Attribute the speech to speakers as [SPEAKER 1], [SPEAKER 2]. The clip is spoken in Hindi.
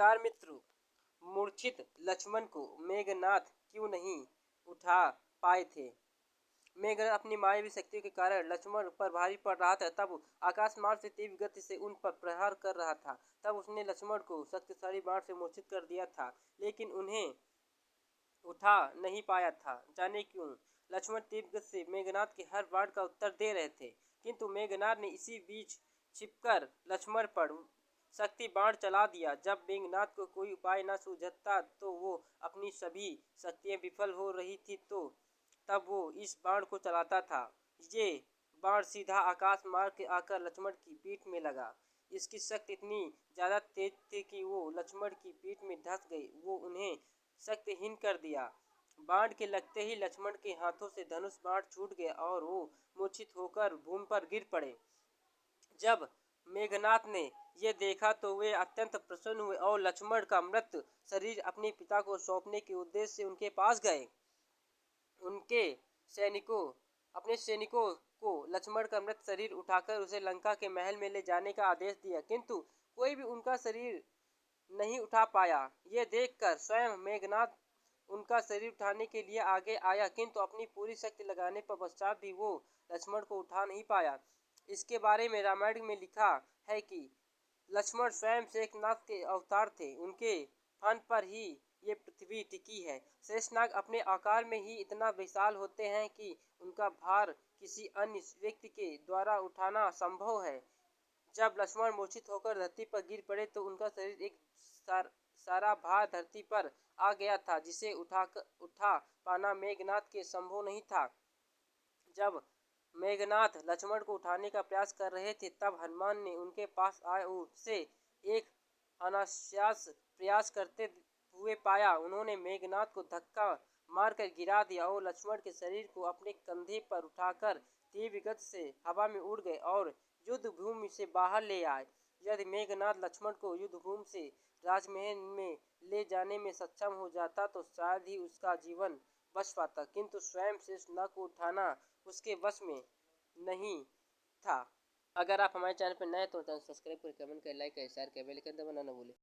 [SPEAKER 1] प्रकार मित्र मूर्छित लक्ष्मण को मेघनाथ क्यों नहीं उठा पाए थे। मेघनाथ अपनी मायावी शक्तियों के कारण लक्ष्मण पर भारी पड़ रहा था। तब आकाश मार्ग से तीव्र गति से उन पर प्रहार कर रहा था। तब उसने लक्ष्मण को शक्तिशाली बाण से मूर्छित कर दिया था, लेकिन उन्हें उठा नहीं पाया था। जाने क्यों। लक्ष्मण तीव्र गति से मेघनाथ के हर बाण का उत्तर दे रहे थे, किंतु मेघनाथ ने इसी बीच छिपकर लक्ष्मण पर शक्ति बाण चला दिया। जब मेघनाथ को कोई उपाय न सूझता तो वो अपनी सभी शक्तियां विफल हो रही थी तो तब वो इस बाण को चलाता था। ये बाण सीधा आकाश मार्ग के आकर लक्ष्मण की पीठ में लगा। इसकी शक्ति इतनी ज्यादा तेज थी कि वो लक्ष्मण की पीठ में धंस गई। वो उन्हें शक्तिहीन कर दिया। बाण के लगते ही लक्ष्मण के हाथों से धनुष बाण छूट गया और वो मूर्छित होकर भूमि पर गिर पड़े। जब मेघनाथ ने यह देखा तो वे अत्यंत प्रसन्न हुए और लक्ष्मण का मृत शरीर अपने पिता को सौंपने के उद्देश्य से उनके पास गए। उनके सैनिकों अपने सैनिकों को लक्ष्मण का मृत शरीर उठाकर उसे लंका के महल में ले जाने का आदेश दिया, किंतु कोई भी उनका शरीर नहीं उठा पाया। ये देखकर स्वयं मेघनाथ उनका शरीर उठाने के लिए आगे आया, किंतु अपनी पूरी शक्ति लगाने पर पश्चात भी वो लक्ष्मण को उठा नहीं पाया। इसके बारे में रामायण में लिखा है कि लक्ष्मण स्वयं शेषनाग के अवतार थे। उनके फन पर ही ये पृथ्वी टिकी है। शेषनाग अपने आकार में ही इतना विशाल होते हैं कि उनका भार किसी अन्य व्यक्ति के द्वारा उठाना संभव है। जब लक्ष्मण मूर्छित होकर धरती पर गिर पड़े तो उनका शरीर एक सारा भार धरती पर आ गया था, जिसे उठा पाना मेघनाथ के संभव नहीं था। जब मेघनाथ लक्ष्मण को उठाने का प्रयास कर रहे थे, तब हनुमान ने उनके पास आए उसे एक अनायास प्रयास करते हुए पाया। उन्होंने मेघनाथ को धक्का मारकर गिरा दिया और लक्ष्मण के शरीर को अपने कंधे पर उठाकर तीव्र गति से हवा में उड़ गए और युद्ध भूमि से बाहर ले आए। यदि मेघनाथ लक्ष्मण को युद्ध भूमि से राजमहल में ले जाने में सक्षम हो जाता तो शायद ही उसका जीवन बच पाता, किंतु स्वयं शेषनाग को उठाना उसके वश में नहीं था। अगर आप हमारे चैनल पर नए तो चैनल सब्सक्राइब करें, कमेंट करें, लाइक करें, शेयर करें, बेल आइकन दबाना न भूलें।